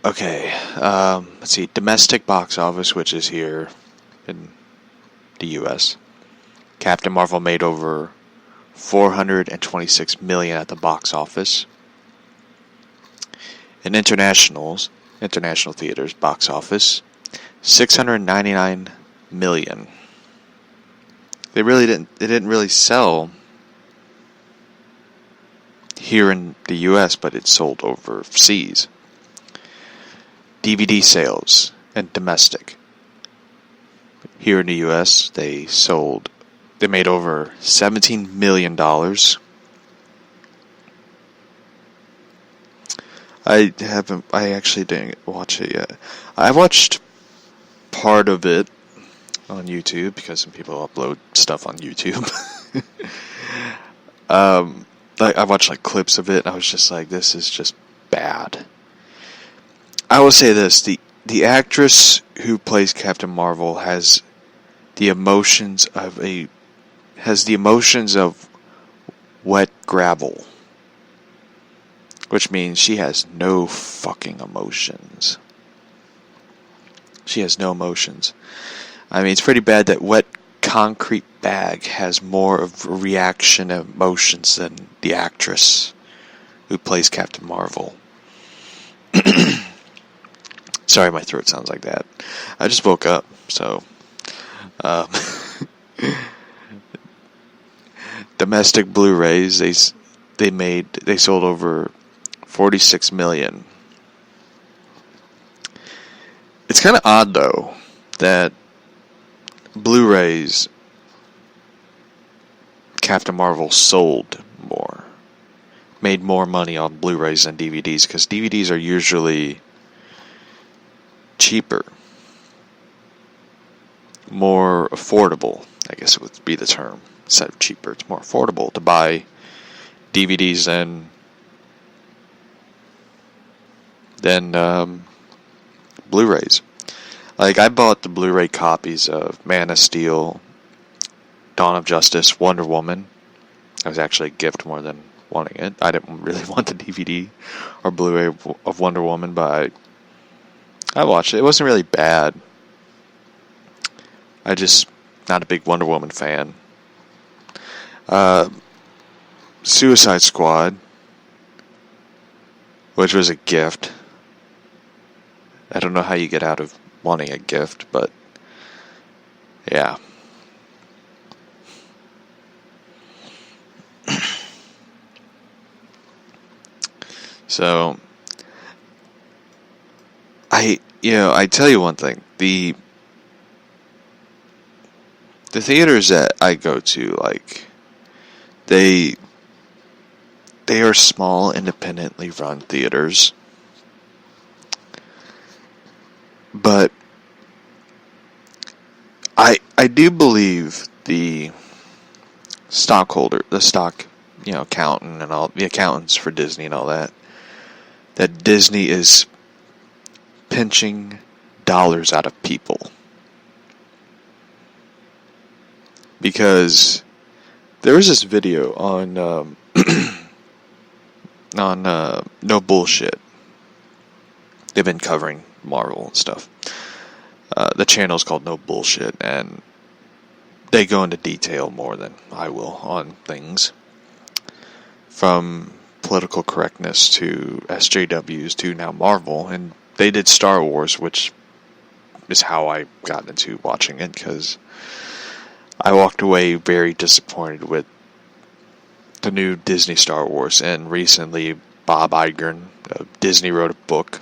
Okay, let's see. Domestic box office, which is here in the U.S. Captain Marvel made over $426 million at the box office. In international theaters box office, $699 million. They didn't really sell here in the U.S., but it sold overseas. DVD sales and domestic. Here in the U.S., they made over $17 million. I actually didn't watch it yet. I watched part of it on YouTube because some people upload stuff on YouTube. I watched like clips of it and I was just like, this is just bad. I will say this, the actress who plays Captain Marvel has the emotions of wet gravel. Which means she has no fucking emotions. She has no emotions. I mean, it's pretty bad that wet concrete bag has more of a reaction of emotions than the actress who plays Captain Marvel. Sorry, my throat sounds like that. I just woke up, so... domestic Blu-rays, they sold over 46 million. It's kind of odd though that Blu-rays Captain Marvel made more money on Blu-rays than DVDs, because DVDs are usually cheaper, more affordable, I guess it would be the term. Instead of cheaper, it's more affordable to buy DVDs than Blu-rays. Like, I bought the Blu-ray copies of Man of Steel, Dawn of Justice, Wonder Woman. It was actually a gift more than wanting it. I didn't really want the DVD or Blu-ray of Wonder Woman, but I watched it. It wasn't really bad. I just not a big Wonder Woman fan. Suicide Squad, which was a gift. I don't know how you get out of wanting a gift, but yeah. So I tell you one thing, the theaters that I go to, like, they are small, independently run theaters. But I do believe the accountant and all the accountants for Disney and all that Disney is pinching dollars out of people. Because there was this video on No Bullshit. They've been covering Marvel and stuff. The channel's called No Bullshit, and they go into detail more than I will on things. From political correctness to SJWs to now Marvel, and they did Star Wars, which is how I got into watching it, because I walked away very disappointed with the new Disney Star Wars, and recently Bob Iger of Disney wrote a book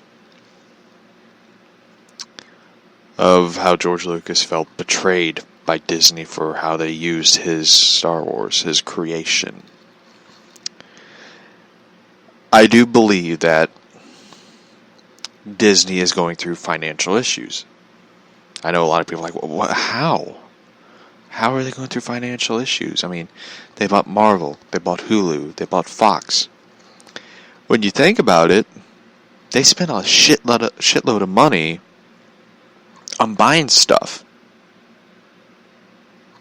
of how George Lucas felt betrayed by Disney for how they used his Star Wars, his creation. I do believe that Disney is going through financial issues. I know a lot of people are like, well, how? How are they going through financial issues? I mean, they bought Marvel, they bought Hulu, they bought Fox. When you think about it, they spent a shitload of money on buying stuff.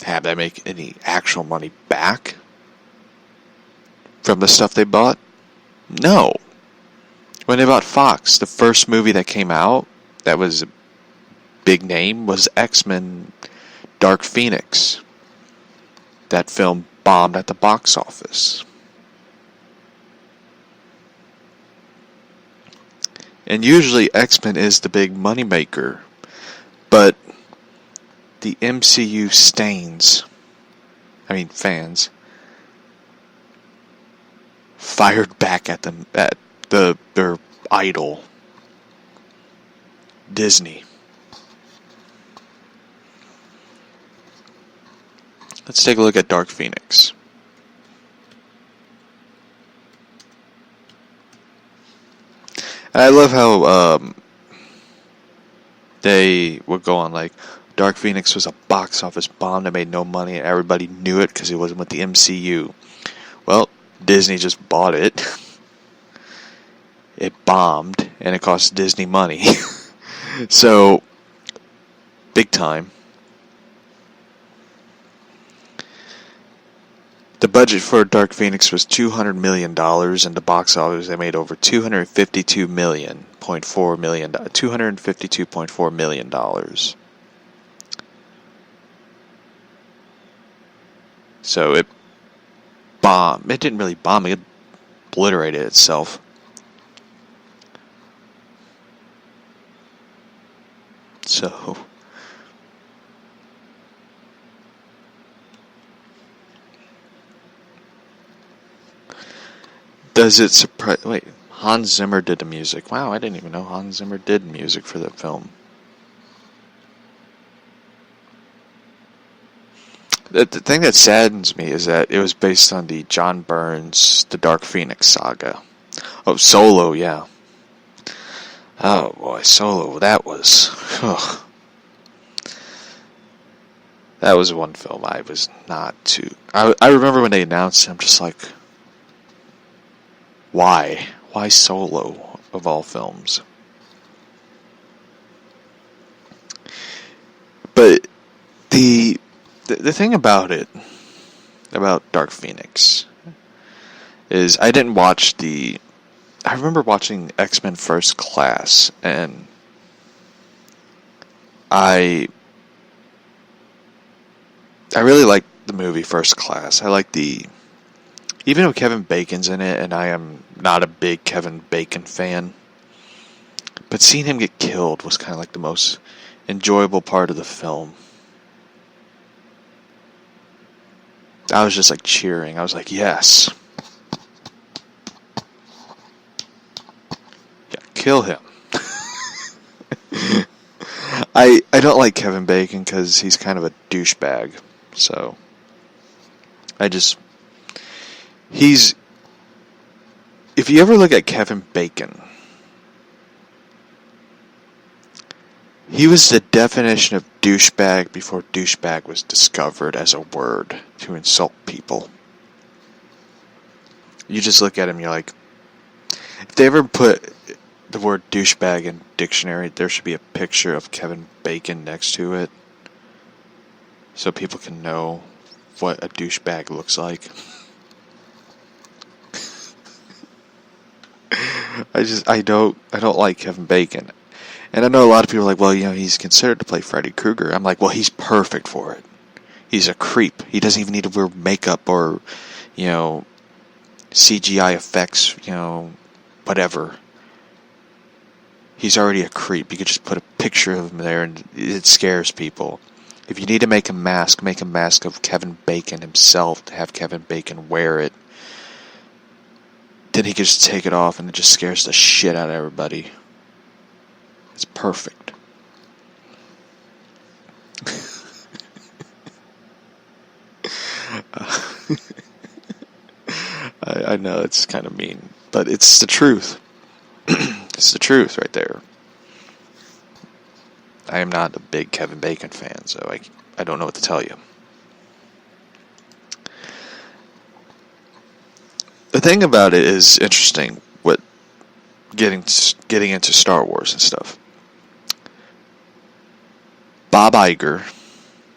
Have they make any actual money back from the stuff they bought? No. when they bought Fox, the first movie that came out that was a big name was X-Men Dark Phoenix. That film bombed at the box office. And usually X-Men is the big moneymaker. But the MCU fans, fired back at them, at their idol, Disney. Let's take a look at Dark Phoenix. And I love how they would go on like, Dark Phoenix was a box office bomb that made no money and everybody knew it because it wasn't with the MCU. Well, Disney just bought it. It bombed and it cost Disney money. So, big time. The budget for Dark Phoenix was $200 million, and the box office they made over $252.4 million. So it bombed. It didn't really bomb. It obliterated itself. So does it surprise? Wait, Hans Zimmer did the music. Wow, I didn't even know Hans Zimmer did music for that film. The thing that saddens me is that it was based on the John Burns The Dark Phoenix saga. Oh, Solo, yeah. Oh boy, Solo, that was... Ugh. That was one film I was not too... I remember when they announced it, I'm just like... Why? Why Solo, of all films? But the thing about it, about Dark Phoenix, is I didn't watch the... I remember watching X-Men First Class, and I really liked the movie First Class. I like the... Even though Kevin Bacon's in it, and I am not a big Kevin Bacon fan, but seeing him get killed was kind of like the most enjoyable part of the film. I was just like cheering. I was like, yes. Yeah, kill him. I don't like Kevin Bacon because he's kind of a douchebag. So, if you ever look at Kevin Bacon, he was the definition of douchebag before douchebag was discovered as a word to insult people. You just look at him, you're like, if they ever put the word douchebag in dictionary, there should be a picture of Kevin Bacon next to it, so people can know what a douchebag looks like. I don't like Kevin Bacon. And I know a lot of people are like, well, he's considered to play Freddy Krueger. I'm like, well, he's perfect for it. He's a creep. He doesn't even need to wear makeup or, CGI effects, whatever. He's already a creep. You could just put a picture of him there and it scares people. If you need to make a mask of Kevin Bacon himself to have Kevin Bacon wear it. Then he can just take it off and it just scares the shit out of everybody. It's perfect. I know it's kind of mean, but it's the truth. It's the truth right there. I am not a big Kevin Bacon fan, so I don't know what to tell you. The thing about it is interesting, what getting into Star Wars and stuff. Bob Iger,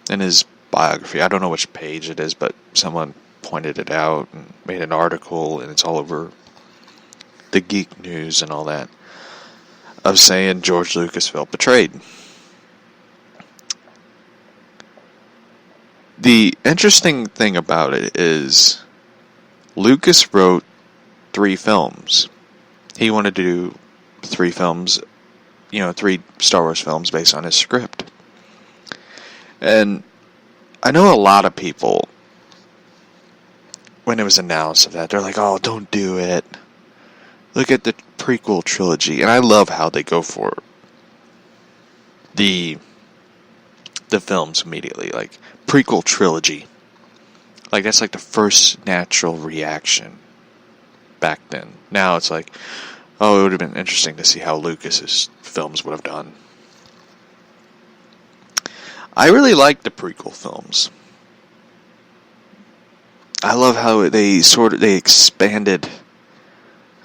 in his biography, I don't know which page it is, but someone pointed it out and made an article, and it's all over the geek news and all that, of saying George Lucas felt betrayed. The interesting thing about it is Lucas wrote 3 films. He wanted to do 3 films, 3 Star Wars films based on his script. And I know a lot of people, when it was announced of that, they're like, oh, don't do it. Look at the prequel trilogy. And I love how they go for the films immediately. Like, prequel trilogy. Like, that's like the first natural reaction back then. Now it's like, oh, it would have been interesting to see how Lucas's films would have done. I really like the prequel films. I love how they expanded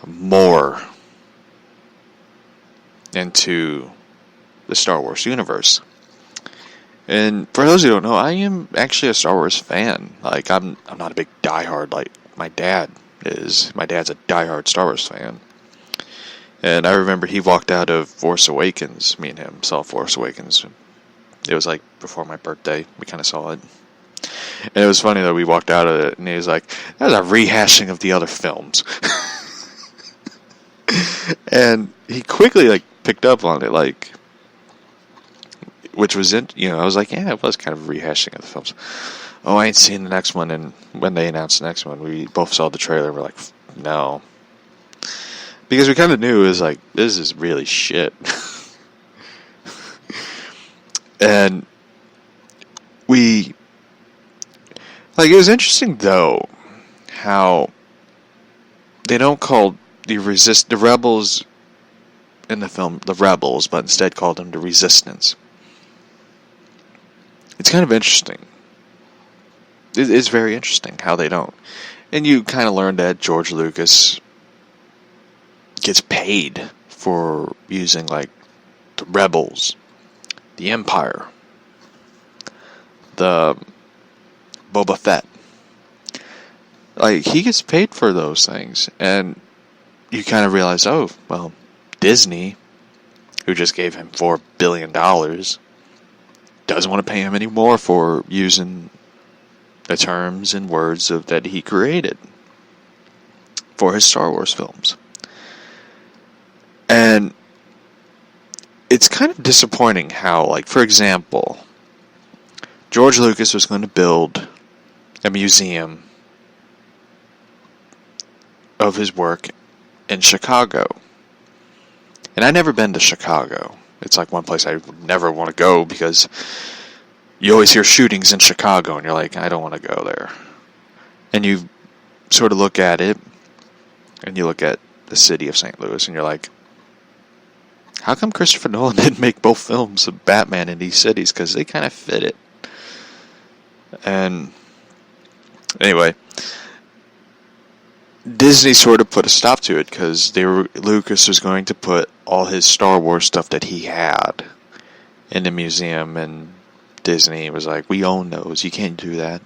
more into the Star Wars universe. And for those who don't know, I am actually a Star Wars fan. Like, I'm not a big diehard like my dad is. My dad's a diehard Star Wars fan. And I remember he walked out of Force Awakens. Me and him saw Force Awakens. It was like before my birthday. We kind of saw it. And it was funny that we walked out of it and he was like, that's a rehashing of the other films. And he quickly picked up on it, which was I was like, yeah, it was kind of rehashing of the films. Oh, I ain't seen the next one. And when they announced the next one, we both saw the trailer and we're like, no. Because we kind of knew it was like, this is really shit. And it was interesting though, how they don't call the rebels in the film the rebels, but instead called them the resistance. It's kind of interesting. It's very interesting how they don't. And you kind of learn that George Lucas gets paid for using the rebels, the Empire, the Boba Fett. He gets paid for those things. And you kind of realize, oh, well, Disney, who just gave him $4 billion, doesn't want to pay him any more for using the terms and words that he created for his Star Wars films. And it's kind of disappointing how, for example, George Lucas was going to build a museum of his work in Chicago. And I've never been to Chicago. It's one place I would never want to go because you always hear shootings in Chicago and you're like, I don't want to go there. And you sort of look at it and you look at the city of St. Louis and you're like, how come Christopher Nolan didn't make both films of Batman in these cities? Because they kind of fit it. And anyway, Disney sort of put a stop to it because Lucas was going to put all his Star Wars stuff that he had in the museum, and Disney was like, we own those, you can't do that.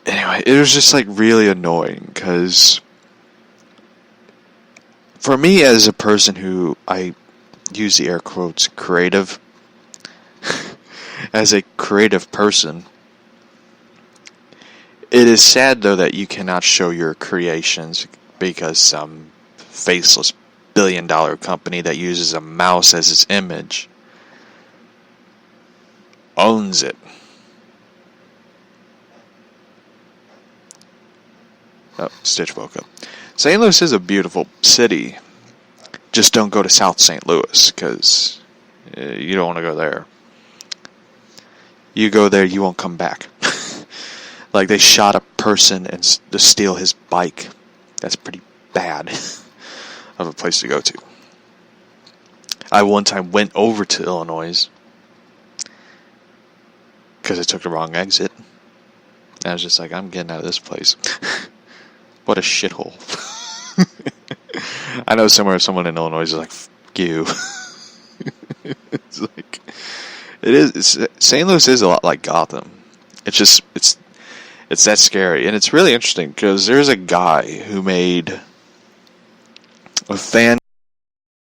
Anyway, it was just really annoying because for me as a person who, I use the air quotes, creative, as a creative person, it is sad, though, that you cannot show your creations because some faceless billion-dollar company that uses a mouse as its image owns it. Oh, Stitch woke up. St. Louis is a beautiful city. Just don't go to South St. Louis because you don't want to go there. You go there, you won't come back. They shot a person and to steal his bike. That's pretty bad of a place to go to. I one time went over to Illinois because I took the wrong exit. And I was just like, I'm getting out of this place. What a shithole. I know someone in Illinois is like, fuck you. It's St. Louis is a lot like Gotham. It's that scary. And it's really interesting because there's a guy who made a fan